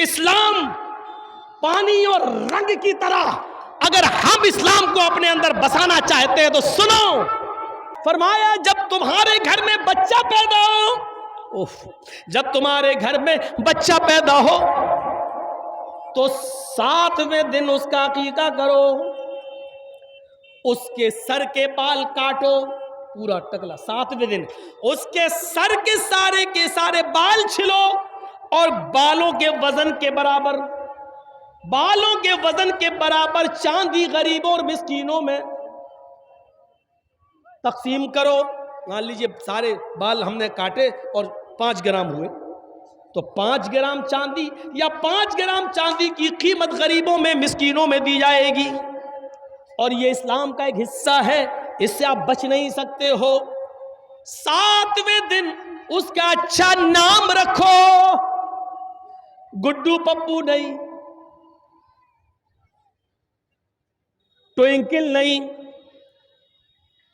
इस्लाम पानी और रंग की तरह अगर हम इस्लाम को अपने अंदर बसाना चाहते हैं तो सुनो, फरमाया जब तुम्हारे घर में बच्चा पैदा हो, जब तुम्हारे घर में बच्चा पैदा हो तो 7वें दिन उसका अकीका करो, उसके सर के बाल काटो, पूरा टकला। 7वें दिन उसके सर के सारे बाल छिलो और बालों के वजन के बराबर चांदी गरीबों और मिस्कीनों में तकसीम करो। मान लीजिए सारे बाल हमने काटे और 5 ग्राम हुए, तो 5 ग्राम चांदी या 5 ग्राम चांदी की कीमत गरीबों में मिस्कीनों में दी जाएगी। और ये इस्लाम का एक हिस्सा है, इससे आप बच नहीं सकते हो। 7वें दिन उसका अच्छा नाम रखो, गुड्डू पप्पू नहीं, ट्विंकल नहीं,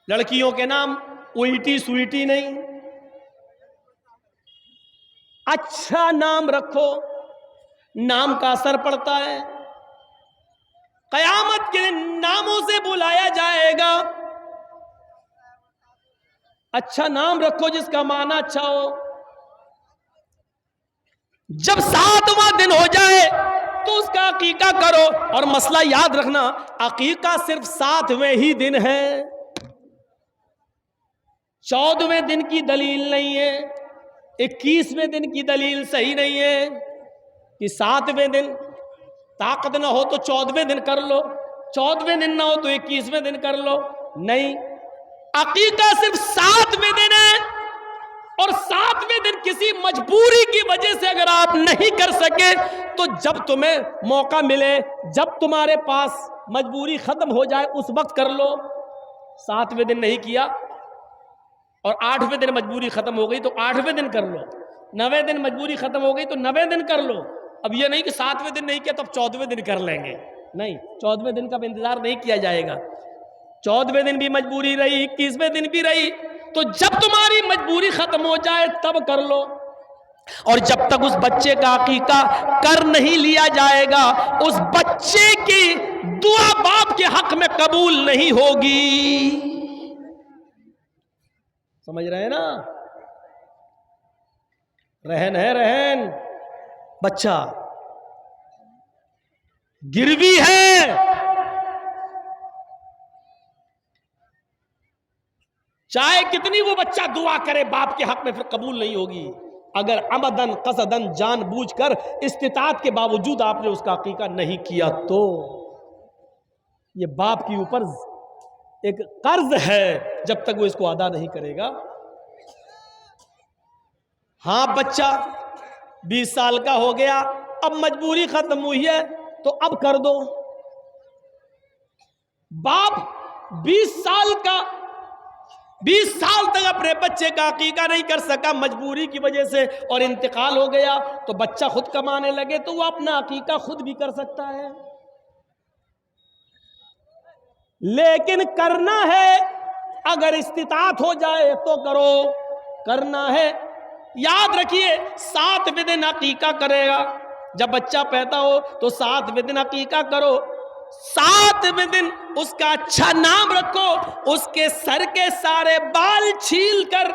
लड़कियों के नाम उईटी स्वीटी नहीं, अच्छा नाम रखो। नाम का असर पड़ता है, कयामत के दिन नामों से बुलाया जाएगा। अच्छा नाम रखो जिसका माना अच्छा हो। जब 7वां दिन हो जाए तो उसका अकीका करो। और मसला याद रखना, अकीका सिर्फ 7वें ही दिन है, 14वें दिन की दलील नहीं है, 21वें दिन की दलील सही नहीं है कि 7वें दिन ताकत ना हो तो 14वें दिन कर लो, 14वें दिन ना हो तो 21वें दिन कर लो। नहीं, अकीका सिर्फ 7वें दिन है। और 7वें दिन किसी मजबूरी की वजह से अगर आप नहीं कर सके तो जब तुम्हें मौका मिले, जब तुम्हारे पास मजबूरी खत्म हो जाए उस वक्त कर लो। 7वें दिन नहीं किया और 8वें दिन मजबूरी खत्म हो गई तो 8वें दिन कर लो, 9वें दिन मजबूरी खत्म हो गई तो 9वें दिन कर लो। अब ये नहीं कि 7वें दिन नहीं किया तो अब 14वें दिन कर लेंगे, नहीं, 14वें दिन का इंतजार नहीं किया जाएगा। 14वें दिन भी मजबूरी रही, 21वें दिन भी रही, तो जब तुम्हारी मजबूरी खत्म हो जाए तब कर लो। और जब तक उस बच्चे का अकीका कर नहीं लिया जाएगा उस बच्चे की दुआ बाप के हक में कबूल नहीं होगी। समझ रहे हैं ना? रहन है, रहन, बच्चा गिरवी है, चाहे कितनी वो बच्चा दुआ करे बाप के हक में फिर कबूल नहीं होगी। अगर अमदन कसदन जानबूझकर इस्तिताअत के बावजूद आपने उसका अकीका नहीं किया तो ये बाप के ऊपर एक कर्ज है, जब तक वो इसको अदा नहीं करेगा। हाँ, बच्चा 20 साल का हो गया, अब मजबूरी खत्म हुई है तो अब कर दो। बाप 20 साल तक अपने बच्चे का अकीका नहीं कर सका मजबूरी की वजह से और इंतकाल हो गया, तो बच्चा खुद कमाने लगे तो वो अपना अकीका खुद भी कर सकता है। लेकिन करना है, अगर इस्तिताअत हो जाए तो करो, करना है। याद रखिए, 7वें दिन अकीका करेगा। जब बच्चा पैदा हो तो 7वें दिन अकीका करो। 7वें दिन उसका अच्छा नाम रखो, उसके सर के सारे बाल छील कर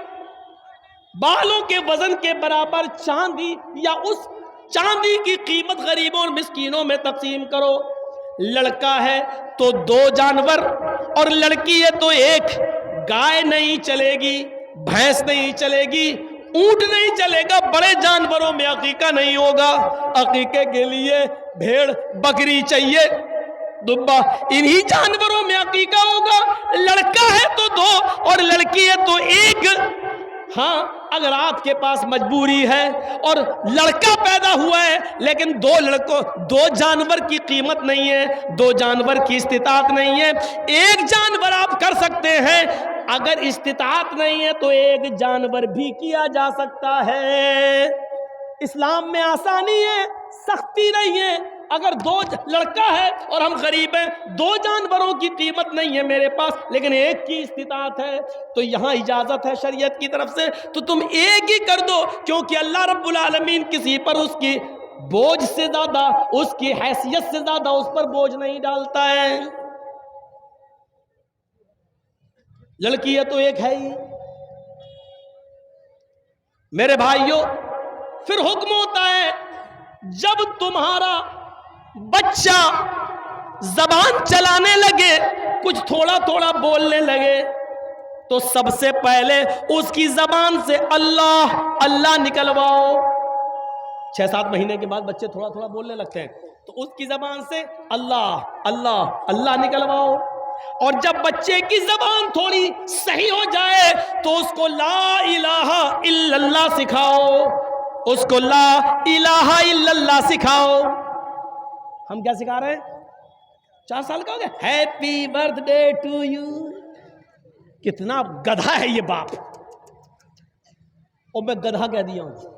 बालों के वजन के बराबर चांदी या उस चांदी की कीमत गरीबों और मिस्कीनों में तकसीम करो। लड़का है तो 2 जानवर और लड़की है तो 1। गाय नहीं चलेगी, भैंस नहीं चलेगी, ऊंट नहीं चलेगा, बड़े जानवरों में अकीका नहीं होगा। अकीके के लिए भेड़ बकरी चाहिए, दुब्बा, इन्हीं जानवरों में अकीका होगा। लड़का है तो 2 और लड़की है तो 1। हाँ, अगर आपके पास मजबूरी है और लड़का पैदा हुआ है लेकिन 2 जानवर की कीमत नहीं है, 2 जानवर की इस्तिताअत नहीं है, 1 जानवर आप कर सकते हैं। अगर इस्तिताअत नहीं है तो 1 जानवर भी किया जा सकता है। इस्लाम में आसानी है, सख्ती नहीं है। अगर 2 लड़का है और हम गरीब हैं, 2 जानवरों की कीमत नहीं है मेरे पास लेकिन 1 की इस्तिताअत है, तो यहां इजाजत है शरीयत की तरफ से, तो तुम 1 ही कर दो, क्योंकि अल्लाह रब्बुल आलमीन किसी पर उसकी बोझ से ज्यादा, उसकी हैसियत से ज्यादा उस पर बोझ नहीं डालता है। लड़की है तो एक है ही। मेरे भाइयों, फिर हुक्म होता है जब तुम्हारा बच्चा जबान चलाने लगे, कुछ थोड़ा थोड़ा बोलने लगे, तो सबसे पहले उसकी जबान से अल्लाह अल्लाह निकलवाओ। 6-7 महीने के बाद बच्चे थोड़ा थोड़ा बोलने लगते हैं, तो उसकी जबान से अल्लाह अल्लाह अल्लाह निकलवाओ। और जब बच्चे की जबान थोड़ी सही हो जाए तो उसको ला इलाहा इल्लल्लाह सिखाओ, उसको ला इलाहा इल्लल्लाह सिखाओ। हम क्या सिखा रहे हैं? 4 साल का हो गया, हैप्पी बर्थडे टू यू। कितना गधा है ये बाप। और मैं गधा कह दिया हूं।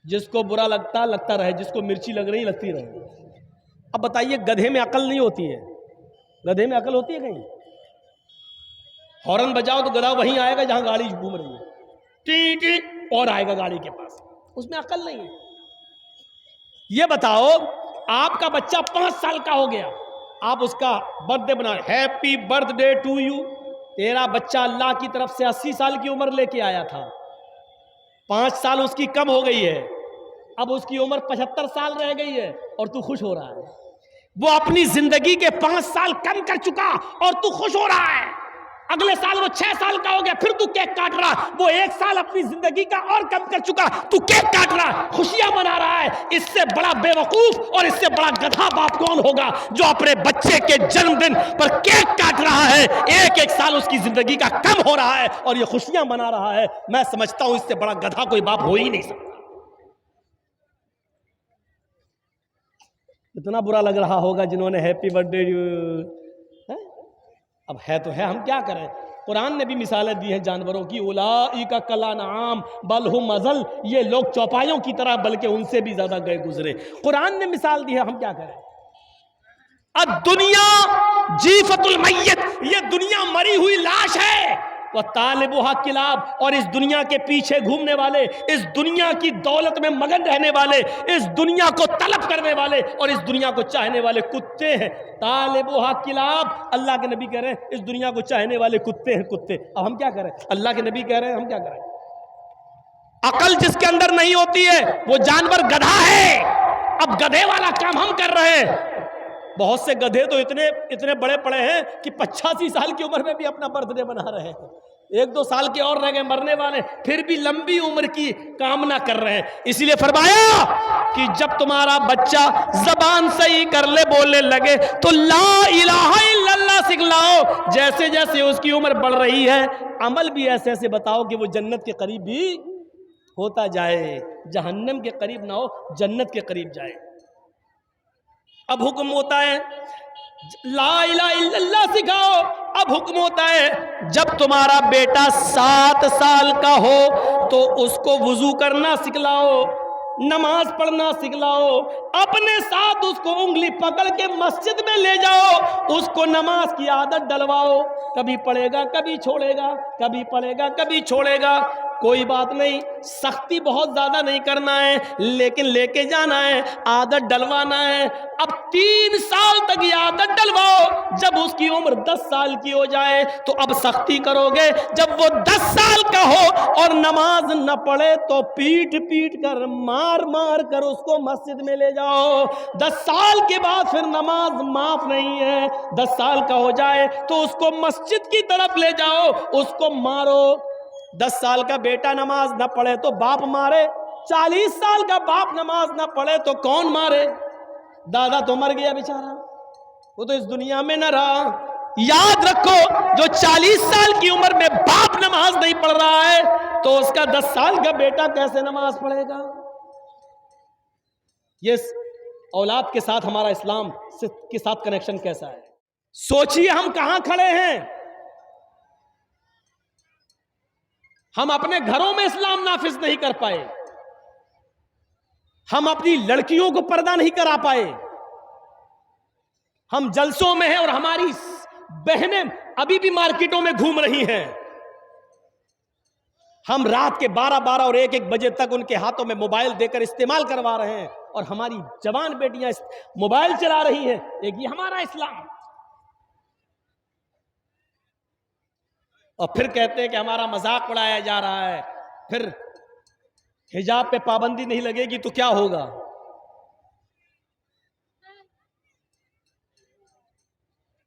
जिसको बुरा लगता लगता रहे, जिसको मिर्ची लग रही लगती रहे। अब बताइए, गधे में अकल नहीं होती है? गधे में अकल होती है कहीं? हॉर्न बजाओ तो गधा वहीं आएगा जहां गाड़ी घूम रही है, टी टी और आएगा गाड़ी के पास। उसमें अकल नहीं है। ये बताओ, आपका बच्चा 5 साल का हो गया, आप उसका बर्थडे बना, हैप्पी बर्थडे टू यू। तेरा बच्चा अल्लाह की तरफ से 80 साल की उम्र लेके आया था, 5 साल उसकी कम हो गई है, अब उसकी उम्र 75 साल रह गई है और तू खुश हो रहा है। वो अपनी जिंदगी के 5 साल कम कर चुका और तू खुश हो रहा है। अगले साल वो 6 साल का हो गया, फिर तू केक काट रहा। वो 1 साल अपनी जिंदगी का और कम कर चुका, तू केक काट रहा, खुशियां मना रहा है। इससे बड़ा बेवकूफ और इससे बड़ा गधा बाप कौन होगा जो अपने बच्चे के जन्मदिन पर केक काट रहा है? 1-1 साल उसकी जिंदगी का कम हो रहा है और ये खुशियां मना रहा है। मैं समझता हूं इससे बड़ा गधा कोई बाप हो ही नहीं सकता। इतना बुरा लग रहा होगा जिन्होंने हैप्पी बर्थडे। अब है तो है, हम क्या करें? कुरान ने भी मिसालें दी हैं जानवरों की, उलाइका कलानाम बल हुम अज़ल। ये लोग चौपाइयों की तरह, बल्कि उनसे भी ज्यादा गए गुजरे। कुरान ने मिसाल दी है, हम क्या करें? अब दुनिया जीफतुल मय्यत, ये दुनिया मरी हुई लाश है। वह तालिबुहा किलाब, और इस दुनिया के पीछे घूमने वाले, इस दुनिया की दौलत में मगन रहने वाले, इस दुनिया को तलब करने वाले और इस दुनिया को चाहने वाले कुत्ते हैं। तालिबुहा किलाब, अल्लाह के नबी कह रहे हैं इस दुनिया को चाहने वाले कुत्ते हैं, कुत्ते। अब हम क्या करें? अल्लाह के नबी कह रहे हैं, हम क्या करें? अकल जिसके अंदर नहीं होती है वो जानवर गधा है। अब गधे वाला काम हम कर रहे हैं। बहुत से गधे तो इतने बड़े पड़े हैं कि 85 साल की उम्र में भी अपना बर्थडे मना रहे हैं। 1-2 साल के और रह गए मरने वाले, फिर भी लंबी उम्र की कामना कर रहे हैं। इसलिए फरमाया कि जब तुम्हारा बच्चा जबान सही कर ले, बोलने लगे, तो ला इलाहा इल्लल्लाह सिखलाओ। जैसे जैसे उसकी उम्र बढ़ रही है, अमल भी ऐसे ऐसे बताओ कि वो जन्नत के करीब भी होता जाए, जहन्नम के करीब ना हो, जन्नत के करीब जाए। अब हुक्म होता है ला इलाहा इल्लल्लाह सिखाओ। अब हुक्म होता है जब तुम्हारा बेटा 7 साल का हो तो उसको वुजू करना सिखलाओ, नमाज पढ़ना सिखलाओ। अपने साथ उसको उंगली पकड़ के मस्जिद में ले जाओ, उसको नमाज की आदत डलवाओ। कभी पढ़ेगा कभी छोड़ेगा, कभी पढ़ेगा कभी छोड़ेगा, कोई बात नहीं, सख्ती बहुत ज्यादा नहीं करना है, लेकिन लेके जाना है, आदत डलवाना है। अब 3 साल तक ये आदत डलवाओ। जब उसकी उम्र 10 साल की हो जाए तो अब सख्ती करोगे। जब वो 10 साल का हो और नमाज न पढ़े तो पीट पीट कर, मार मार कर उसको मस्जिद में ले जाओ। 10 साल के बाद फिर नमाज माफ नहीं है। 10 साल का हो जाए तो उसको मस्जिद की तरफ ले जाओ, उसको मारो। 10 साल का बेटा नमाज न पढ़े तो बाप मारे, 40 साल का बाप नमाज न पढ़े तो कौन मारे? दादा तो मर गया बेचारा, वो तो इस दुनिया में न रहा। याद रखो, जो 40 साल की उम्र में बाप नमाज नहीं पढ़ रहा है तो उसका 10 साल का बेटा कैसे नमाज पढ़ेगा? ये औलाद के साथ हमारा इस्लाम के साथ कनेक्शन कैसा है? सोचिए हम कहां खड़े हैं। हम अपने घरों में इस्लाम नाफिज नहीं कर पाए, हम अपनी लड़कियों को पर्दा नहीं करा पाए। हम जलसों में हैं और हमारी बहनें अभी भी मार्केटों में घूम रही हैं। हम रात के 12-12 और 1-1 बजे तक उनके हाथों में मोबाइल देकर इस्तेमाल करवा रहे हैं, और हमारी जवान बेटियां मोबाइल चला रही हैं। एक ये हमारा इस्लाम। और फिर कहते हैं कि हमारा मजाक उड़ाया जा रहा है, फिर हिजाब पे पाबंदी नहीं लगेगी तो क्या होगा।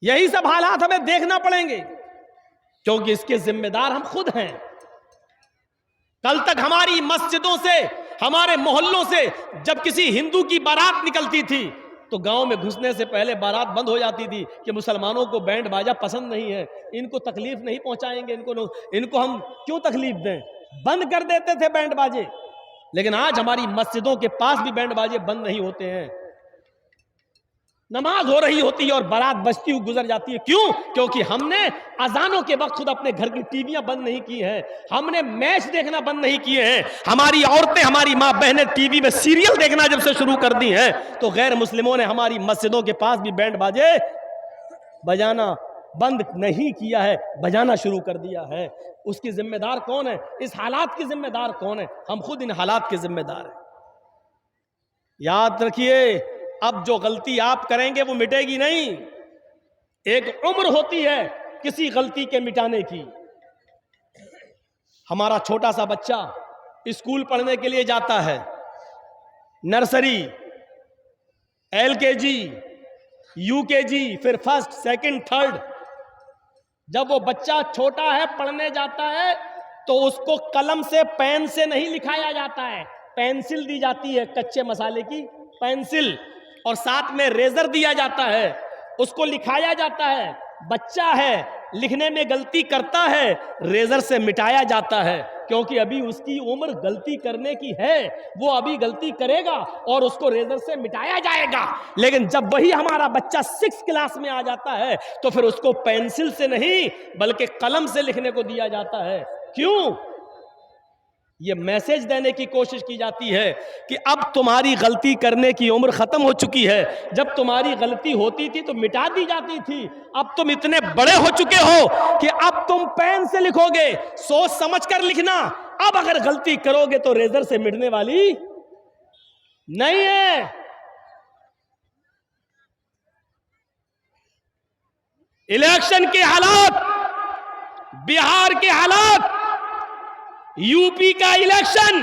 यही सब हालात हमें देखना पड़ेंगे, क्योंकि इसके जिम्मेदार हम खुद हैं। कल तक हमारी मस्जिदों से, हमारे मोहल्लों से जब किसी हिंदू की बारात निकलती थी तो गांव में घुसने से पहले बारात बंद हो जाती थी कि मुसलमानों को बैंड बाजा पसंद नहीं है, इनको तकलीफ नहीं पहुंचाएंगे, इनको हम क्यों तकलीफ दें, बंद कर देते थे बैंड बाजे। लेकिन आज हमारी मस्जिदों के पास भी बैंड बाजे बंद नहीं होते हैं। नमाज हो रही होती है और बारात बजती हुई गुजर जाती है। क्यों? क्योंकि हमने अजानों के वक्त खुद अपने घर की टीवियां बंद नहीं की है, हमने मैच देखना बंद नहीं किए हैं। हमारी औरतें, हमारी माँ बहनें टीवी में सीरियल देखना जब से शुरू कर दी हैं, तो गैर मुस्लिमों ने हमारी मस्जिदों के पास भी बैंड बाजे बजाना बंद नहीं किया है, बजाना शुरू कर दिया है। उसकी जिम्मेदार कौन है? इस हालात की जिम्मेदार कौन है? हम खुद इन हालात के जिम्मेदार हैं। याद रखिए, अब जो गलती आप करेंगे वो मिटेगी नहीं। एक उम्र होती है किसी गलती के मिटाने की। हमारा छोटा सा बच्चा स्कूल पढ़ने के लिए जाता है, नर्सरी, LKG, UKG, फिर फर्स्ट, सेकंड, थर्ड। जब वो बच्चा छोटा है, पढ़ने जाता है, तो उसको कलम से, पेन से नहीं लिखाया जाता है, पेंसिल दी जाती है, कच्चे मसाले की पेंसिल, और साथ में रेजर दिया जाता है, उसको लिखाया जाता है। बच्चा है, लिखने में गलती करता है, रेजर से मिटाया जाता है, क्योंकि अभी उसकी उम्र गलती करने की है। वो अभी गलती करेगा और उसको रेजर से मिटाया जाएगा। लेकिन जब वही हमारा बच्चा 6 क्लास में आ जाता है तो फिर उसको पेंसिल से नहीं बल्कि कलम से लिखने को दिया जाता है। क्यों? ये मैसेज देने की कोशिश की जाती है कि अब तुम्हारी गलती करने की उम्र खत्म हो चुकी है। जब तुम्हारी गलती होती थी तो मिटा दी जाती थी, अब तुम इतने बड़े हो चुके हो कि अब तुम पेन से लिखोगे, सोच समझ कर लिखना। अब अगर गलती करोगे तो रेजर से मिटने वाली नहीं है। इलेक्शन के हालात, बिहार के हालात, यूपी का इलेक्शन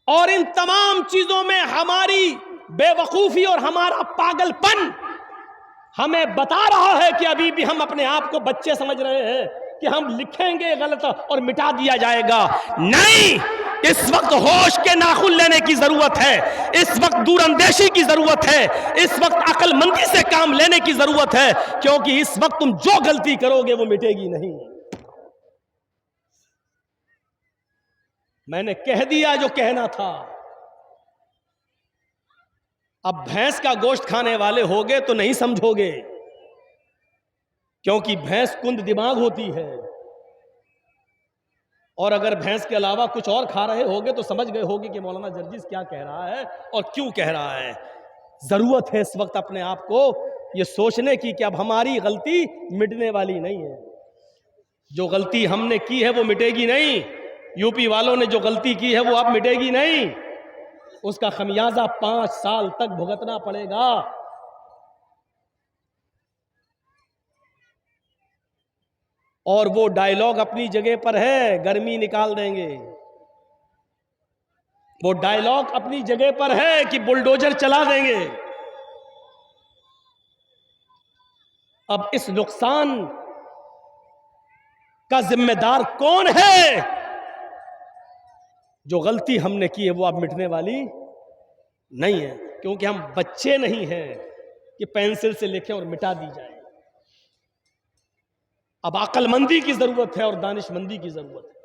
और इन तमाम चीजों में हमारी बेवकूफी और हमारा पागलपन हमें बता रहा है कि अभी भी हम अपने आप को बच्चे समझ रहे हैं कि हम लिखेंगे गलत और मिटा दिया जाएगा। नहीं, इस वक्त होश के नाखून लेने की जरूरत है, इस वक्त दूरअंदेशी की जरूरत है, इस वक्त अक्लमंदी से काम लेने की जरूरत है, क्योंकि इस वक्त तुम जो गलती करोगे वो मिटेगी नहीं। मैंने कह दिया जो कहना था। अब भैंस का गोश्त खाने वाले होगे तो नहीं समझोगे, क्योंकि भैंस कुंद दिमाग होती है, और अगर भैंस के अलावा कुछ और खा रहे होगे तो समझ गए होगे कि मौलाना जर्जिस क्या कह रहा है और क्यों कह रहा है। जरूरत है इस वक्त अपने आप को यह सोचने की कि अब हमारी गलती मिटने वाली नहीं है। जो गलती हमने की है वो मिटेगी नहीं। यूपी वालों ने जो गलती की है वो अब मिटेगी नहीं, उसका खमियाजा 5 साल तक भुगतना पड़ेगा। और वो डायलॉग अपनी जगह पर है, गर्मी निकाल देंगे। वो डायलॉग अपनी जगह पर है कि बुलडोजर चला देंगे। अब इस नुकसान का जिम्मेदार कौन है? जो गलती हमने की है वो अब मिटने वाली नहीं है, क्योंकि हम बच्चे नहीं हैं कि पेंसिल से लिखें और मिटा दी जाए। अब अक्लमंदी की जरूरत है और दानिशमंदी की जरूरत है।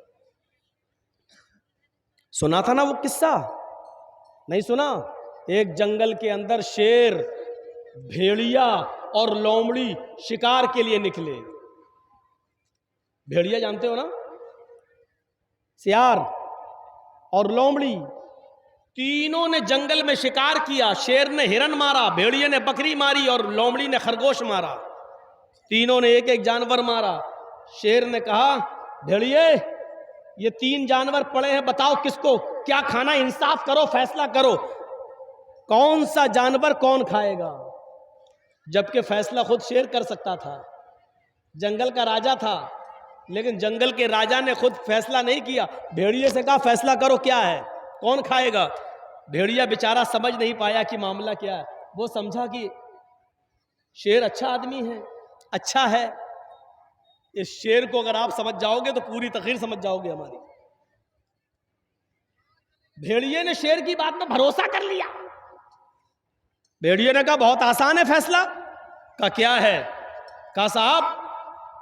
सुना था ना वो किस्सा? नहीं सुना? एक जंगल के अंदर शेर, भेड़िया और लोमड़ी शिकार के लिए निकले। भेड़िया जानते हो ना, सियार और लोमड़ी, तीनों ने जंगल में शिकार किया। शेर ने हिरन मारा, भेड़िए ने बकरी मारी और लोमड़ी ने खरगोश मारा। तीनों ने एक एक जानवर मारा। शेर ने कहा भेड़िए ये 3 जानवर पड़े हैं, बताओ किसको क्या खाना, इंसाफ करो, फैसला करो, कौन सा जानवर कौन खाएगा। जबकि फैसला खुद शेर कर सकता था, जंगल का राजा था, लेकिन जंगल के राजा ने खुद फैसला नहीं किया। भेड़िए से कहा फैसला करो क्या है, कौन खाएगा। भेड़िया बेचारा समझ नहीं पाया कि मामला क्या है। वो समझा कि शेर अच्छा आदमी है, अच्छा है। इस शेर को अगर आप समझ जाओगे तो पूरी तकरीर समझ जाओगे हमारी। भेड़िए ने शेर की बात में भरोसा कर लिया। भेड़िए ने कहा बहुत आसान है फैसला। कहा क्या है। कहा साहब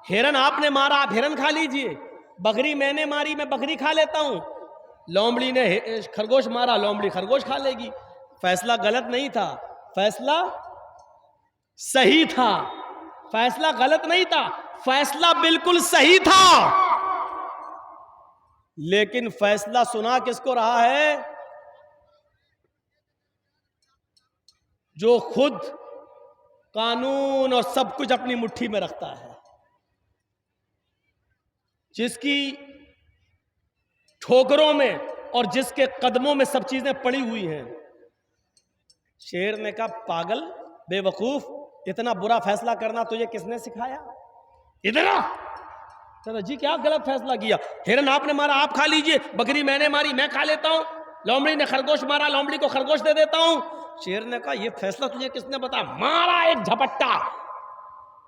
हिरन आपने मारा, आप हिरन खा लीजिए, बकरी मैंने मारी, मैं बकरी खा लेता हूं, लोमड़ी ने खरगोश मारा, लोमड़ी खरगोश खा लेगी। फैसला गलत नहीं था, फैसला सही था, फैसला गलत नहीं था, फैसला बिल्कुल सही था। लेकिन फैसला सुना किसको रहा है, जो खुद कानून और सब कुछ अपनी मुट्ठी में रखता है, जिसकी ठोकरों में और जिसके कदमों में सब चीजें पड़ी हुई हैं। शेर ने कहा पागल बेवकूफ, इतना बुरा फैसला करना तुझे किसने सिखाया। इधर आ। चलो जी क्या गलत फैसला किया, हिरन आपने मारा आप खा लीजिए, बकरी मैंने मारी मैं खा लेता हूं, लोमड़ी ने खरगोश मारा लोमड़ी को खरगोश दे देता हूं। शेर ने कहा यह फैसला तुझे किसने बताया। मारा एक झपट्टा,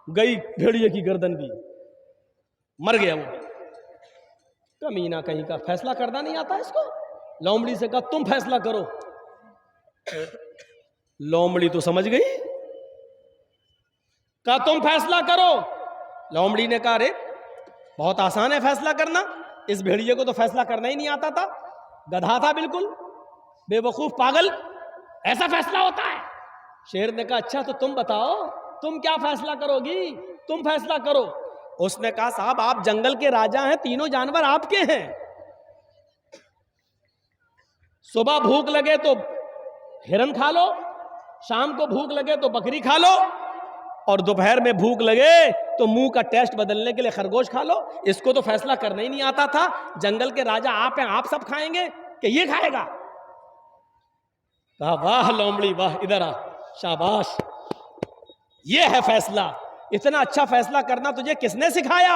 गई भेड़िए की गर्दन भी, मर गया वो। कमीना कहीं का, फैसला करना नहीं आता इसको। लोमड़ी से कहा तुम फैसला करो। लोमड़ी तो समझ गई, कहा तुम फैसला करो। लोमड़ी ने कहा अरे बहुत आसान है फैसला करना, इस भेड़िए को तो फैसला करना ही नहीं आता था, गधा था बिल्कुल, बेवकूफ पागल, ऐसा फैसला होता है। शेर ने कहा अच्छा तो तुम बताओ तुम क्या फैसला करोगी, तुम फैसला करो। उसने कहा साहब आप जंगल के राजा हैं, तीनों जानवर आपके हैं, सुबह भूख लगे तो हिरन खा लो, शाम को भूख लगे तो बकरी खा लो, और दोपहर में भूख लगे तो मुंह का टेस्ट बदलने के लिए खरगोश खा लो। इसको तो फैसला करना ही नहीं आता था, जंगल के राजा आप हैं, आप सब खाएंगे कि ये खाएगा। कहा वाह लोमड़ी वाह, इधर आ, शाबाश, ये है फैसला, इतना अच्छा फैसला करना तुझे किसने सिखाया।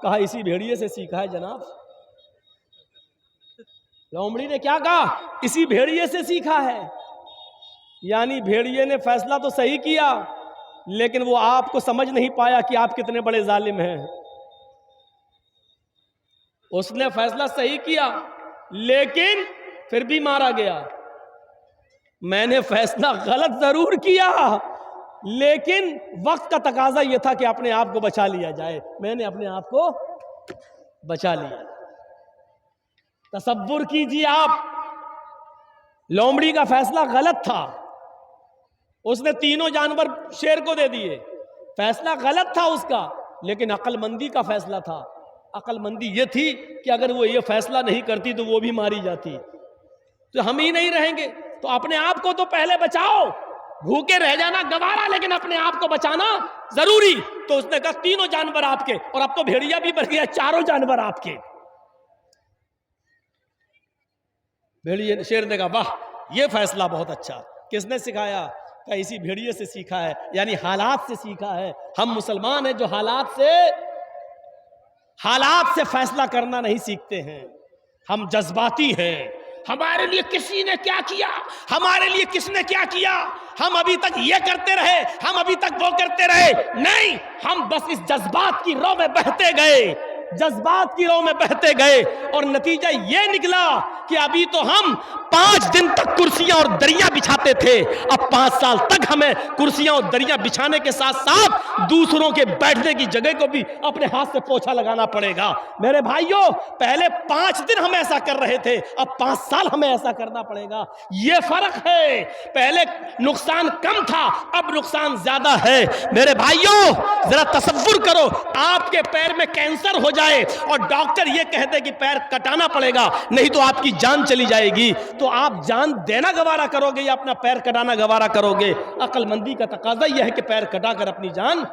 कहा इसी भेड़िए से सीखा है जनाब। लोमड़ी ने क्या कहा, इसी भेड़िए से सीखा है। यानी भेड़िए ने फैसला तो सही किया, लेकिन वो आपको समझ नहीं पाया कि आप कितने बड़े जालिम हैं। उसने फैसला सही किया लेकिन फिर भी मारा गया। मैंने फैसला गलत जरूर किया, लेकिन वक्त का तकाजा यह था कि अपने आप को बचा लिया जाए। मैंने अपने आप को बचा लिया। तसव्वुर कीजिए आप, लोमड़ी का फैसला गलत था, उसने तीनों जानवर शेर को दे दिए, फैसला गलत था उसका, लेकिन अक्लमंदी का फैसला था। अक्लमंदी ये थी कि अगर वो ये फैसला नहीं करती तो वो भी मारी जाती, तो हम ही नहीं रहेंगे, तो अपने आप को तो पहले बचाओ, भूखे रह जाना गवारा, लेकिन अपने आप को बचाना जरूरी। तो उसने कहा तीनों जानवर आपके, और अब तो भेड़िया भी बढ़ गया, चारों जानवर आपके। भेड़िए शेर ने कहा वाह ये फैसला बहुत अच्छा, किसने सिखाया। का इसी भेड़िए से सीखा है, यानी हालात से सीखा है। हम मुसलमान हैं जो हालात से फैसला करना नहीं सीखते हैं, हम जज्बाती हैं। हमारे लिए किसी ने क्या किया, हमारे लिए किसने क्या किया, हम अभी तक ये करते रहे, हम अभी तक वो करते रहे, नहीं, हम बस इस जज्बात की रौ में बहते गए, जज्बात की रौ में बहते गए, और नतीजा ये निकला कि अभी तो हम 5 दिन तक कुर्सियां और दरिया बिछाते थे, अब 5 साल तक हमें कुर्सियां और दरिया बिछाने के साथ साथ दूसरों के बैठने की जगह को भी अपने हाथ से पोछा लगाना पड़ेगा। मेरे भाइयों, पहले 5 दिन हम ऐसा कर रहे थे, अब 5 साल हमें ऐसा करना पड़ेगा। यह फर्क है, पहले नुकसान कम था, अब नुकसान ज्यादा है। मेरे भाइयों जरा तसव्वुर करो, आपके पैर में कैंसर हो जाए और डॉक्टर यह कहते कि पैर कटाना पड़ेगा नहीं तो आपकी जान चली जाएगी, तो आप जान देना गवारा करोगे या अपना पैर कटाना गवारा करोगे। अक्लमंदी का तकाजा यह है कि पैर कटाकर अपनी जान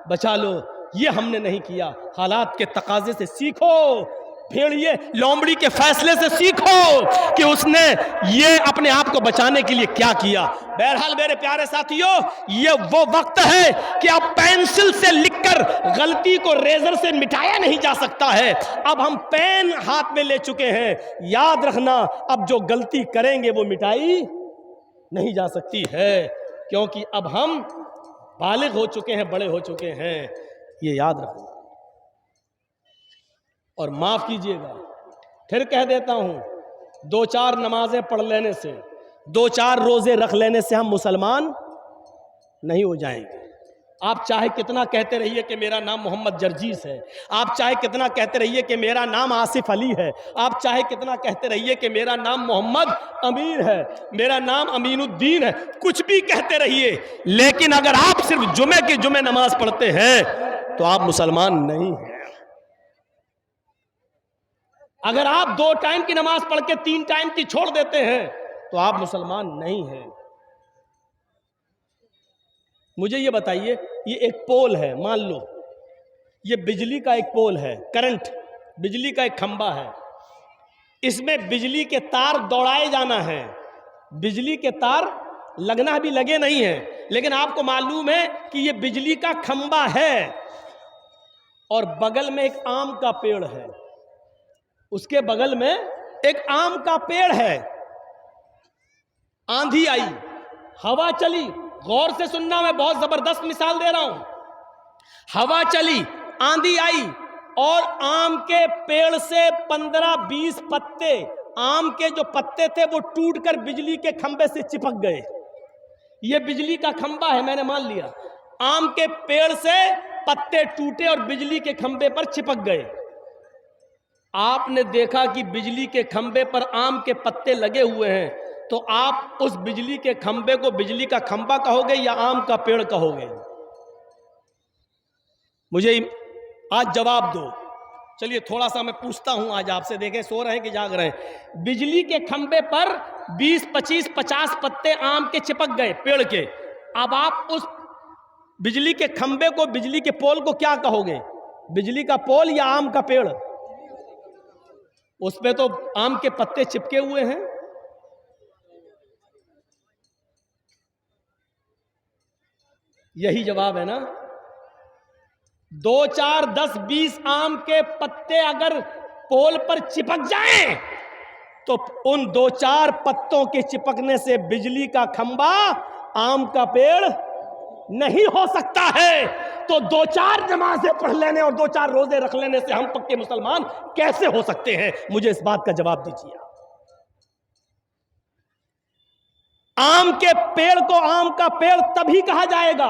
बचा लो। ये हमने नहीं किया। हालात के तकाजे से सीखो, भेड़िए लोमड़ी के फैसले से सीखो कि उसने ये अपने आप को बचाने के लिए क्या किया। बहरहाल मेरे प्यारे साथियों, ये वो वक्त है कि अब पेंसिल से लिखकर गलती को रेजर से मिटाया नहीं जा सकता है। अब हम पेन हाथ में ले चुके हैं। याद रखना, अब जो गलती करेंगे वो मिटाई नहीं जा सकती है, क्योंकि अब हम बालिग हो चुके हैं, बड़े हो चुके हैं। ये याद रखना और माफ कीजिएगा, फिर कह देता हूं, 2-4 नमाजें पढ़ लेने से, 2-4 रोजे रख लेने से हम मुसलमान नहीं हो जाएंगे। आप चाहे कितना कहते रहिए कि मेरा नाम मोहम्मद जर्जीस है, आप चाहे कितना कहते रहिए कि मेरा नाम आसिफ अली है, आप चाहे कितना कहते रहिए कि मेरा नाम मोहम्मद अमीर है, मेरा नाम अमीनुद्दीन है, कुछ भी कहते रहिए, लेकिन अगर आप सिर्फ जुमे की जुमे नमाज पढ़ते हैं तो आप मुसलमान नहीं हैं। अगर आप 2 टाइम की नमाज पढ़ के 3 टाइम की छोड़ देते हैं तो आप मुसलमान नहीं हैं। मुझे ये बताइए, ये एक पोल है, मान लो ये बिजली का एक पोल है, करंट, बिजली का एक खंबा है, इसमें बिजली के तार दौड़ाए जाना है। बिजली के तार लगना भी लगे नहीं है, लेकिन आपको मालूम है कि ये बिजली का खंबा है और बगल में एक आम का पेड़ है, उसके बगल में एक आम का पेड़ है। आंधी आई, हवा चली, गौर से सुनना, मैं बहुत जबरदस्त मिसाल दे रहा हूं। हवा चली, आंधी आई और आम के पेड़ से 15-20 पत्ते, आम के जो पत्ते थे वो टूटकर बिजली के खंबे से चिपक गए। ये बिजली का खंबा है, मैंने मान लिया। आम के पेड़ से पत्ते टूटे और बिजली के खंबे पर चिपक गए। आपने देखा कि बिजली के खंबे पर आम के पत्ते लगे हुए हैं, तो आप उस बिजली के खंबे को बिजली का खंबा कहोगे या आम का पेड़ कहोगे? मुझे आज जवाब दो। चलिए थोड़ा सा मैं पूछता हूं आज आपसे, देखें सो रहे हैं कि जाग रहे हैं। बिजली के खंबे पर 20, 25, 50 पत्ते आम के चिपक गए पेड़ के। अब आप उस बिजली के खंबे को, बिजली के पोल को क्या कहोगे? बिजली का पोल या आम का पेड़? उस पे तो आम के पत्ते चिपके हुए हैं। यही जवाब है ना। 2, 4, 10, 20 आम के पत्ते अगर पोल पर चिपक जाएं तो उन 2, 4 पत्तों के चिपकने से बिजली का खंबा आम का पेड़ नहीं हो सकता है। तो 2-4 नमाजें पढ़ लेने और 2-4 रोजे रख लेने से हम पक्के मुसलमान कैसे हो सकते हैं? मुझे इस बात का जवाब दीजिए। आम के पेड़ को आम का पेड़ तभी कहा जाएगा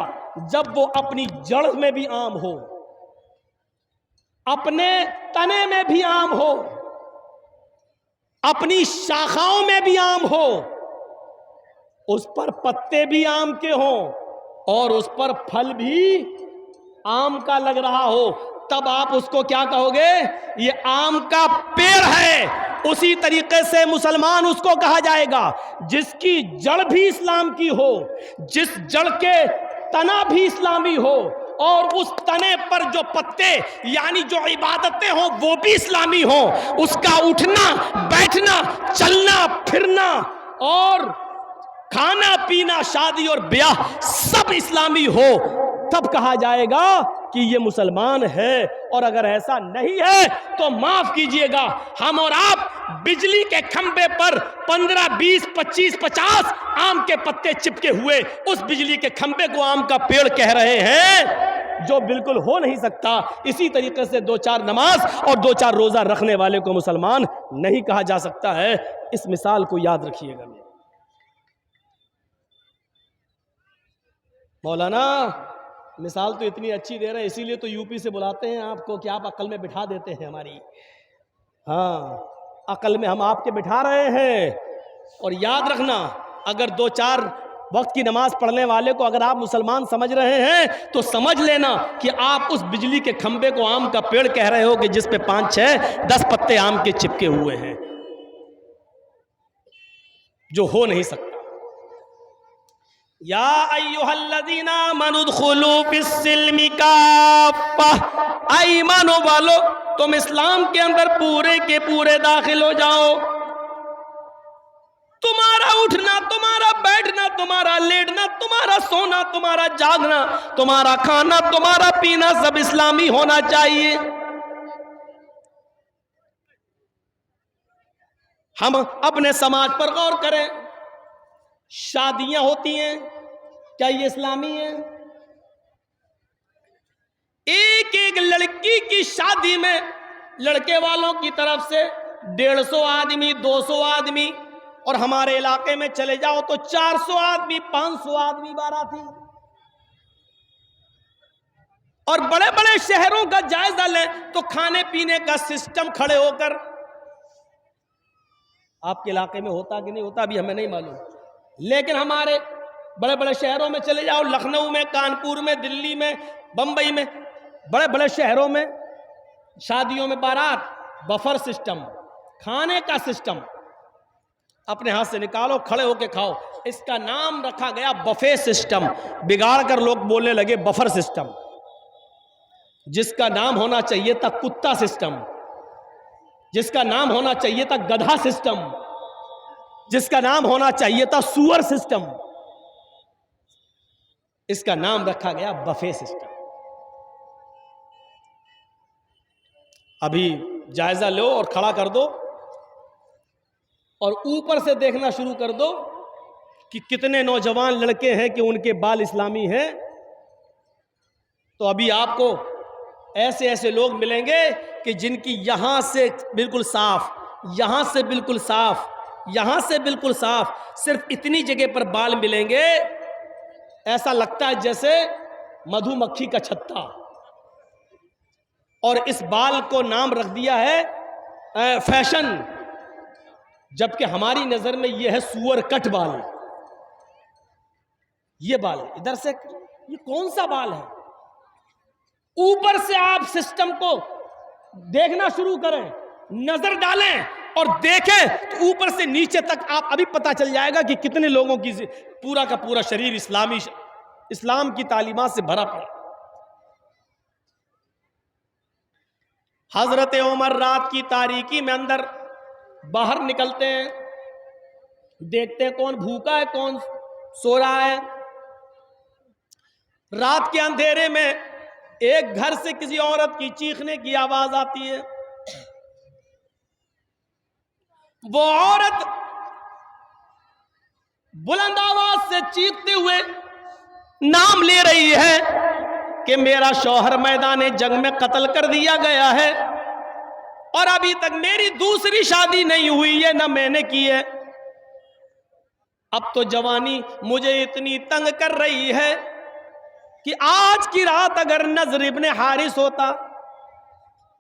जब वो अपनी जड़ में भी आम हो, अपने तने में भी आम हो, अपनी शाखाओं में भी आम हो, उस पर पत्ते भी आम के हों और उस पर फल भी आम का लग रहा हो, तब आप उसको क्या कहोगे? ये आम का पेड़ है। उसी तरीके से मुसलमान उसको कहा जाएगा जिसकी जड़ भी इस्लाम की हो, जिस जड़ के तना भी इस्लामी हो और उस तने पर जो पत्ते यानी जो इबादतें हो वो भी इस्लामी हो, उसका उठना बैठना चलना फिरना और खाना पीना शादी और ब्याह सब इस्लामी हो, तब कहा जाएगा कि ये मुसलमान है। और अगर ऐसा नहीं है तो माफ कीजिएगा, हम और आप बिजली के खंबे पर 15, 20, 25, 50 आम के पत्ते चिपके हुए उस बिजली के खंबे को आम का पेड़ कह रहे हैं, जो बिल्कुल हो नहीं सकता। इसी तरीके से 2-4 नमाज और 2-4 रोजा रखने वाले को मुसलमान नहीं कहा जा सकता है। इस मिसाल को याद रखिएगा। मौलाना मिसाल तो इतनी अच्छी दे रहे हैं, इसीलिए तो यूपी से बुलाते हैं आपको कि आप अकल में बिठा देते हैं हमारी। हाँ, अकल में हम आपके बिठा रहे हैं। और याद रखना, अगर 2-4 वक्त की नमाज पढ़ने वाले को अगर आप मुसलमान समझ रहे हैं तो समझ लेना कि आप उस बिजली के खंबे को आम का पेड़ कह रहे हो कि जिस पे 5, 6, 10 पत्ते आम के चिपके हुए हैं, जो हो नहीं सकता। या अय्युहल्लज़ीना आमनू उदखुलू फिस्सिल्मि काफ़्फ़ा, ऐ ईमानो वालो तुम इस्लाम के अंदर पूरे के पूरे दाखिल हो जाओ। तुम्हारा उठना, तुम्हारा बैठना, तुम्हारा लेटना, तुम्हारा सोना, तुम्हारा जागना, तुम्हारा खाना, तुम्हारा पीना सब इस्लामी होना चाहिए। हम अपने समाज पर गौर करें, शादियां होती हैं, क्या ये इस्लामी है? एक एक लड़की की शादी में लड़के वालों की तरफ से 150 आदमी, 200 आदमी, और हमारे इलाके में चले जाओ तो 400 आदमी, 500 आदमी बाराती। और बड़े बड़े शहरों का जायजा लें तो खाने पीने का सिस्टम खड़े होकर, आपके इलाके में होता कि नहीं होता अभी हमें नहीं मालूम, लेकिन हमारे बड़े बड़े शहरों में चले जाओ, लखनऊ में, कानपुर में, दिल्ली में, बंबई में, बड़े बड़े शहरों में शादियों में बारात, बफर सिस्टम, खाने का सिस्टम, अपने हाथ से निकालो, खड़े होके खाओ। इसका नाम रखा गया बफे सिस्टम। बिगाड़ कर लोग बोलने लगे बफर सिस्टम, जिसका नाम होना चाहिए था कुत्ता सिस्टम, जिसका नाम होना चाहिए था गधा सिस्टम, जिसका नाम होना चाहिए था सुअर सिस्टम। इसका नाम रखा गया बफे सिस्टम। अभी जायजा लो और खड़ा कर दो और ऊपर से देखना शुरू कर दो कि कितने नौजवान लड़के हैं कि उनके बाल इस्लामी हैं। तो अभी आपको ऐसे ऐसे लोग मिलेंगे कि जिनकी यहां से बिल्कुल साफ, यहां से बिल्कुल साफ, यहां से बिल्कुल साफ, सिर्फ इतनी जगह पर बाल मिलेंगे, ऐसा लगता है जैसे मधुमक्खी का छत्ता। और इस बाल को नाम रख दिया है फैशन, जबकि हमारी नजर में यह है सुअर कट बाल। ये बाल इधर से, ये कौन सा बाल है? ऊपर से आप सिस्टम को देखना शुरू करें, नजर डालें और देखें तो ऊपर से नीचे तक आप अभी पता चल जाएगा कि कितने लोगों की पूरा का पूरा शरीर इस्लाम की तालीमात से भरा पड़ा। हजरत उमर रात की तारीकी में अंदर बाहर निकलते हैं, देखते हैं कौन भूखा है, कौन सो रहा है। रात के अंधेरे में एक घर से किसी औरत की चीखने की आवाज आती है। वो औरत बुलंद आवाज से चीखते हुए नाम ले रही है कि मेरा शौहर मैदान जंग में कत्ल कर दिया गया है और अभी तक मेरी दूसरी शादी नहीं हुई है, ना मैंने की है। अब तो जवानी मुझे इतनी तंग कर रही है कि आज की रात अगर नजर इब्ने हारिस होता,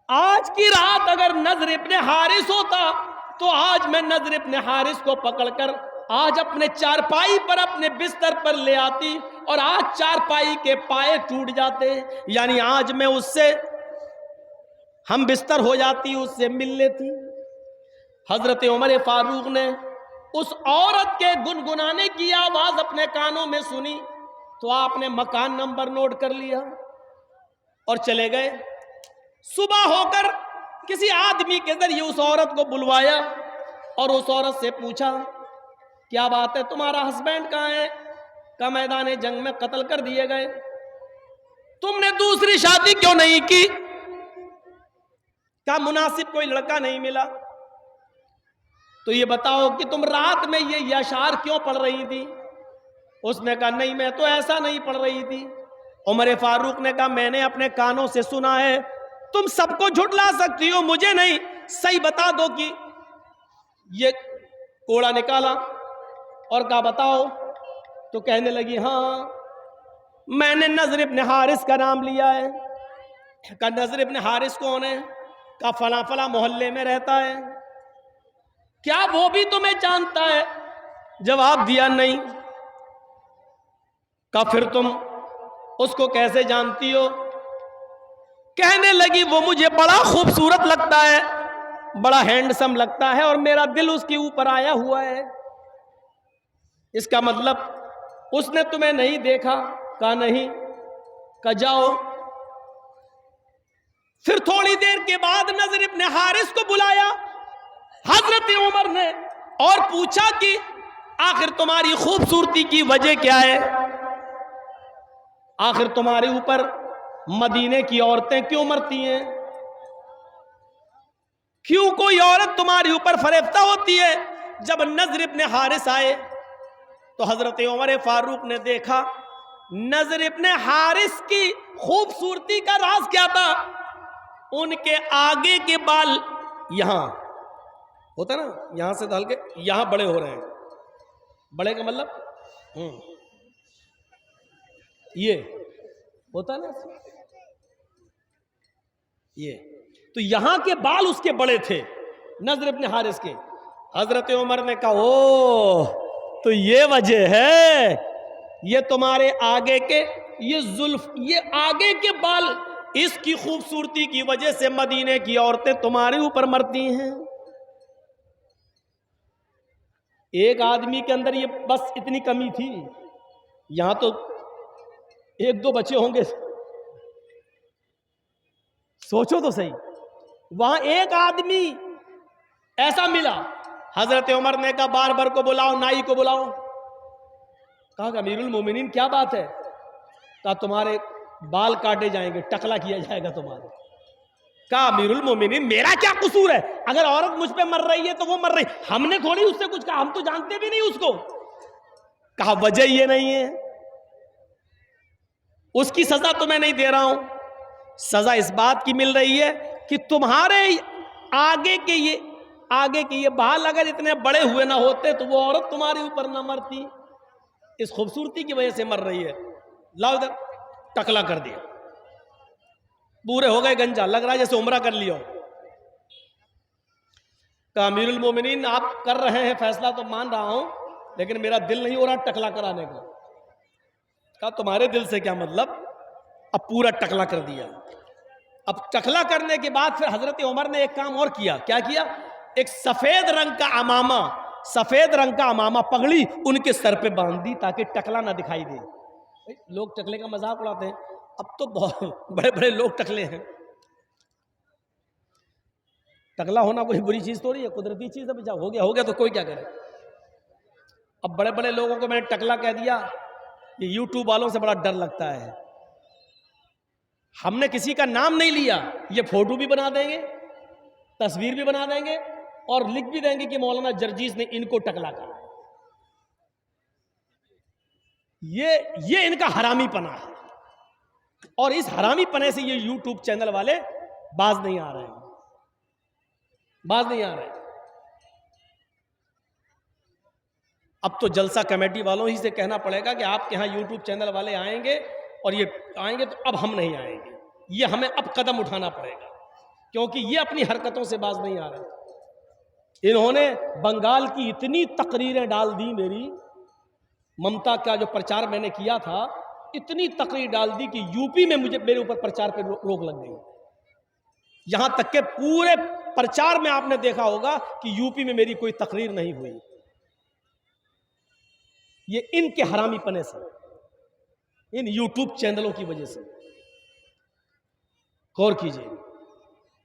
आज की रात अगर नजर इब्ने हारिस होता तो आज मैं नजर इब्ने हारिस को पकड़कर आज अपने चारपाई पर, अपने बिस्तर पर ले आती और आज चारपाई के पाए टूट जाते, यानी आज मैं उससे हम बिस्तर हो जाती, उससे मिल लेती। हजरत उमर फारूक ने उस औरत के गुनगुनाने की आवाज अपने कानों में सुनी तो आपने मकान नंबर नोट कर लिया और चले गए। सुबह होकर किसी आदमी के जरिए उस औरत को बुलवाया और उस औरत से पूछा, क्या बात है, तुम्हारा हस्बैंड कहाँ है? का मैदान जंग में कत्ल कर दिए गए। तुमने दूसरी शादी क्यों नहीं की? क्या मुनासिब कोई लड़का नहीं मिला? तो ये बताओ कि तुम रात में ये अशआर क्यों पढ़ रही थी? उसने कहा नहीं, मैं तो ऐसा नहीं पढ़ रही थी। उमर फारूक ने कहा मैंने अपने कानों से सुना है। तुम सबको झुठला सकती हो, मुझे नहीं, सही बता दो कि ये कोड़ा निकाला और कहा बताओ। तो कहने लगी हाँ, मैंने नजर इब्ने हारिस का नाम लिया है। कहा नजर इब्ने हारिस कौन है? कहा फला फला मोहल्ले में रहता है। क्या वो भी तुम्हें जानता है? जवाब दिया नहीं। कहा फिर तुम उसको कैसे जानती हो? कहने लगी वो मुझे बड़ा खूबसूरत लगता है, बड़ा हैंडसम लगता है और मेरा दिल उसके ऊपर आया हुआ है। इसका मतलब उसने तुम्हें नहीं देखा? कहा नहीं। कहा जाओ। फिर थोड़ी देर के बाद नजर इब्ने हारिस को बुलाया हजरत उमर ने और पूछा कि आखिर तुम्हारी खूबसूरती की वजह क्या है? आखिर तुम्हारे ऊपर मदीने की औरतें क्यों मरती हैं? क्यों कोई औरत तुम्हारे ऊपर फरेफ्ता होती है? जब नजर इब्ने हारिस आए तो हजरत उमर फारूक ने देखा नजर इब्ने हारिस की खूबसूरती का राज क्या था? उनके आगे के बाल यहां होता ना, यहां से डाल के यहां बड़े हो रहे हैं। बड़े का मतलब ये होता ना, ये तो यहां के बाल उसके बड़े थे नजर इब्ने हारिस के। हजरत उमर ने कहा ओ तो ये वजह है, ये तुम्हारे आगे के ये जुल्फ, ये आगे के बाल, इसकी खूबसूरती की वजह से मदीने की औरतें तुम्हारे ऊपर मरती हैं। एक आदमी के अंदर ये बस इतनी कमी थी, यहां तो एक दो बच्चे होंगे, सोचो तो सही। वहां एक आदमी ऐसा मिला, हजरत उमर ने कहा बारबर को बुलाओ, नाई को बुलाओ। कहा अमीरुल मोमिनीन क्या बात है? कहा तुम्हारे बाल काटे जाएंगे, टकला किया जाएगा तुम्हारे। कहा अमीरुल मोमिनीन मेरा क्या कसूर है? अगर औरत मुझ पे मर रही है तो वो मर रही, हमने थोड़ी उससे कुछ कहा, हम तो जानते भी नहीं उसको। कहा वजह ये नहीं है, उसकी सजा तो मैं नहीं दे रहा हूं, सजा इस बात की मिल रही है कि तुम्हारे आगे के ये बाल अगर इतने बड़े हुए ना होते तो वो औरत तुम्हारे ऊपर ना मरती, इस खूबसूरती की वजह से मर रही है। लाओ इधर, टकला कर दिया, पूरे हो गए गंजा, लग रहा है जैसे उम्रा कर लिया। कहा अमीरुल मोमिनीन आप कर रहे हैं फैसला तो मान रहा हूं, लेकिन मेरा दिल नहीं हो रहा टकला कराने का। कहा तुम्हारे दिल से क्या मतलब? अब पूरा टकला कर दिया। अब टकला करने के बाद फिर हजरत उमर ने एक काम और किया। क्या किया? एक सफेद रंग का अमामा पगड़ी उनके सर पे बांध दी ताकि टकला ना दिखाई दे। लोग टकले का मजाक उड़ाते हैं, अब तो बहुत बड़े बड़े लोग टकले हैं। टकला होना कोई बुरी चीज थोड़ी है, कुदरती चीज है। हो गया तो कोई क्या करे। अब बड़े बड़े लोगों को मैंने टकला कह दिया, ये यूट्यूब वालों से बड़ा डर लगता है। हमने किसी का नाम नहीं लिया, ये फोटो भी बना देंगे, तस्वीर भी बना देंगे और लिख भी देंगे कि मौलाना जर्जीस ने इनको टकला कहा। ये इनका हरामीपना है, और इस हरामीपने से ये यूट्यूब चैनल वाले बाज नहीं आ रहे। अब तो जलसा कमेटी वालों ही से कहना पड़ेगा कि आपके यहाँ यूट्यूब चैनल वाले आएंगे और ये आएंगे तो अब हम नहीं आएंगे, ये हमें अब कदम उठाना पड़ेगा, क्योंकि ये अपनी हरकतों से बाज नहीं आ रहे। इन्होंने बंगाल की इतनी तकरीरें डाल दी, मेरी ममता का जो प्रचार मैंने किया था, इतनी तकरीर डाल दी कि यूपी में मेरे ऊपर प्रचार पे रोक लग गई। यहां तक के पूरे प्रचार में आपने देखा होगा कि यूपी में मेरी कोई तकरीर नहीं हुई। ये इनके हरामीपने से, इन यूट्यूब चैनलों की वजह से। गौर कीजिए,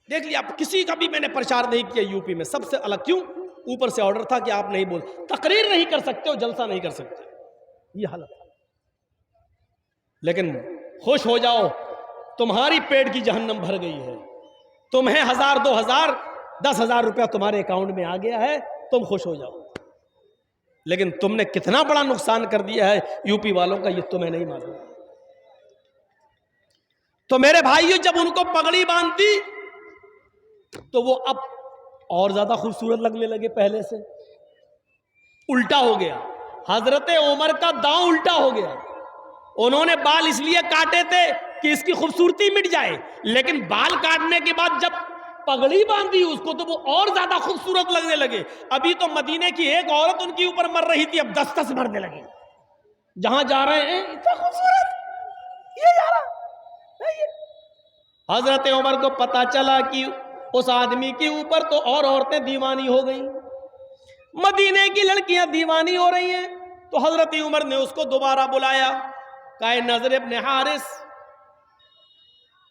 देख लिया, आप किसी का भी मैंने प्रचार नहीं किया यूपी में, सबसे अलग। क्यों? ऊपर से ऑर्डर था कि आप नहीं बोल, तकरीर नहीं कर सकते हो, जलसा नहीं कर सकते, ये हालत। लेकिन खुश हो जाओ, तुम्हारी पेट की जहन्नम भर गई है, तुम्हें 1000, 2000, 10,000 रुपया तुम्हारे अकाउंट में आ गया है, तुम खुश हो जाओ। लेकिन तुमने कितना बड़ा नुकसान कर दिया है यूपी वालों का, ये तुम्हें नहीं मालूम। तो मेरे भाइयों, जब उनको पगड़ी बांधती तो वो अब और ज्यादा खूबसूरत लगने लगे पहले से। उल्टा हो गया, हजरत उमर का दांव उल्टा हो गया। उन्होंने बाल इसलिए काटे थे कि इसकी खूबसूरती मिट जाए, लेकिन बाल काटने के बाद जब पगड़ी बांधी उसको तो वो और ज्यादा खूबसूरत लगने लगे। अभी तो मदीने की एक औरत उनके ऊपर मर रही थी, अब 10-10 मरने लगे। जहां जा रहे हैं इतना खूबसूरत, ये जा रहा है ये। हजरत उमर को पता चला कि उस आदमी के ऊपर तो और औरतें दीवानी हो गई, मदीने की लड़कियां दीवानी हो रही हैं। तो हजरत उमर ने उसको दोबारा बुलाया, कहा नजर इब्न हारिस,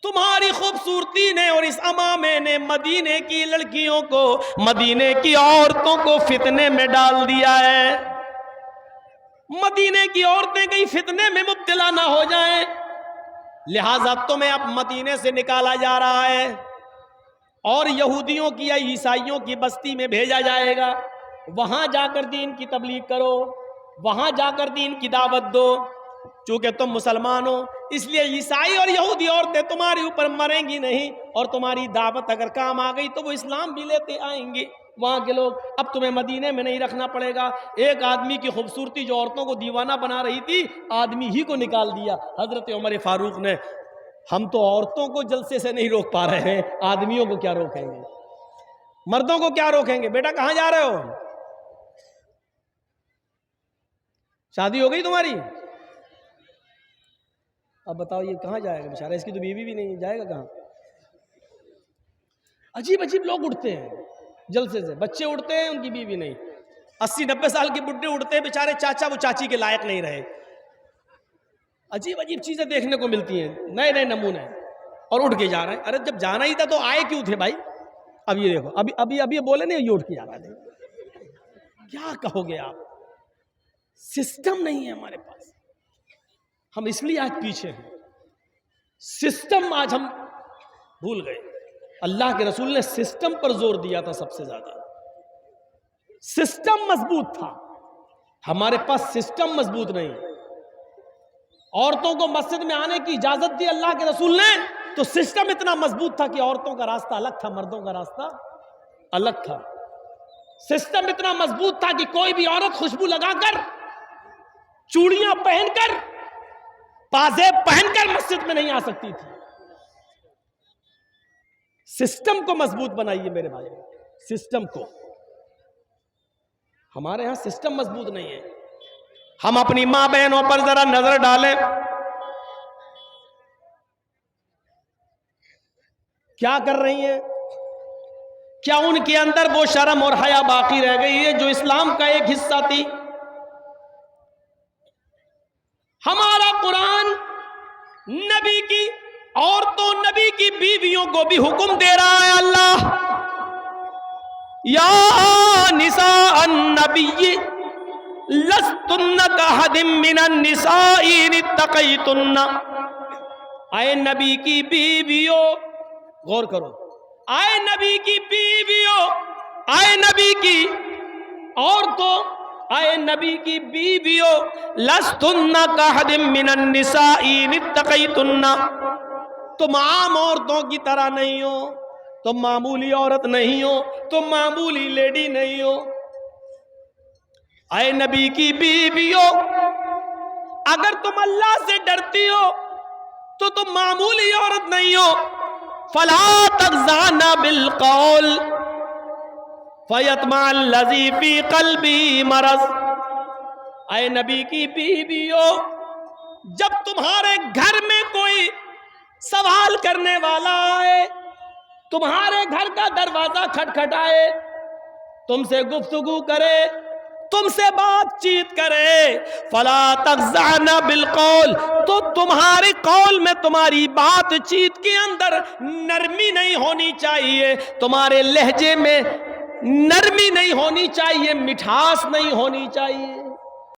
तुम्हारी खूबसूरती ने और इस अमामे ने मदीने की लड़कियों को, मदीने की औरतों को फितने में डाल दिया है। मदीने की औरतें कहीं फितने में मुब्तला ना हो जाएं, लिहाजा तुम्हें अब मदीने से निकाला जा रहा है और यहूदियों की या ईसाइयों की बस्ती में भेजा जाएगा। वहां जाकर दीन की तबलीग करो, वहां जाकर दीन की दावत दो। चूंकि तुम मुसलमान हो इसलिए ईसाई और यहूदी औरतें तुम्हारे ऊपर मरेंगी नहीं, और तुम्हारी दावत अगर काम आ गई तो वो इस्लाम भी लेते आएंगे वहां के लोग। अब तुम्हें मदीने में नहीं रखना पड़ेगा। एक आदमी की खूबसूरती जो औरतों को दीवाना बना रही थी, आदमी ही को निकाल दिया हजरत उमर फारूक ने। हम तो औरतों को जलसे से नहीं रोक पा रहे हैं, आदमियों को क्या रोकेंगे, मर्दों को क्या रोकेंगे। बेटा कहां जा रहे हो, शादी हो गई तुम्हारी, अब बताओ ये कहां जाएगा बेचारा, इसकी तो बीवी भी नहीं, जाएगा कहां। अजीब अजीब लोग उठते हैं जलसे से, बच्चे उठते हैं उनकी बीवी नहीं, 80-90 साल के बुढ़े उठते हैं बेचारे, चाचा वो चाची के लायक नहीं रहे। अजीब अजीब चीजें देखने को मिलती हैं, नए नए नमूने, और उठ के जा रहे हैं। अरे जब जाना ही था तो आए क्यों थे भाई। अब ये देखो, अभी अभी अभी बोले नहीं, ये उठ के जा रहा है, क्या कहोगे आप। सिस्टम नहीं है हमारे पास, हम इसलिए आज पीछे हैं। सिस्टम आज हम भूल गए। अल्लाह के रसूल ने सिस्टम पर जोर दिया था सबसे ज्यादा, सिस्टम मजबूत था। हमारे पास सिस्टम मजबूत नहीं। औरतों को मस्जिद में आने की इजाजत दी अल्लाह के रसूल ने, तो सिस्टम इतना मजबूत था कि औरतों का रास्ता अलग था, मर्दों का रास्ता अलग था। सिस्टम इतना मजबूत था कि कोई भी औरत खुशबू लगाकर, चूड़ियां पहनकर, पाजेब पहनकर मस्जिद में नहीं आ सकती थी। सिस्टम को मजबूत बनाइए मेरे भाई, सिस्टम को। हमारे यहां सिस्टम मजबूत नहीं है। हम अपनी मां बहनों पर जरा नजर डालें, क्या कर रही हैं, क्या उनके अंदर वो शर्म और हया बाकी रह गई है जो इस्लाम का एक हिस्सा थी। हमारा कुरान नबी की औरतों, नबी की बीवियों को भी हुक्म दे रहा है अल्लाह, या निसा अन्नबी लस्तुन्ना कहदिम मिनन निसाई इन इत्तक़ैतुन्ना। आए नबी की बीवियों, गौर करो, आए नबी की बीवियों, आए नबी की औरतों, आए नबी की बीवियों, लस्तुन्ना कहदिम मिनन निसाई इन इत्तक़ैतुन्ना। तुम आम औरतों की तरह नहीं हो, तुम मामूली औरत नहीं हो, तुम मामूली लेडी नहीं हो। आए नबी की बीवियों, अगर तुम अल्लाह से डरती हो तो तुम मामूली औरत नहीं हो। फला तग़ज़ाना बिल क़ौल फ़यत्मअ लज़ी फ़ी क़ल्बी मरज़। आए नबी की बीवियों, जब तुम्हारे घर में कोई सवाल करने वाला आए, तुम्हारे घर का दरवाजा खटखटाए, तुमसे गुफ्तगू करे, तुमसे बातचीत करे, फला तग़ज़ाना बिल क़ौल, तो तुम्हारे कौल में, तुम्हारी बातचीत के अंदर नरमी नहीं होनी चाहिए, तुम्हारे लहजे में नरमी नहीं होनी चाहिए, मिठास नहीं होनी चाहिए।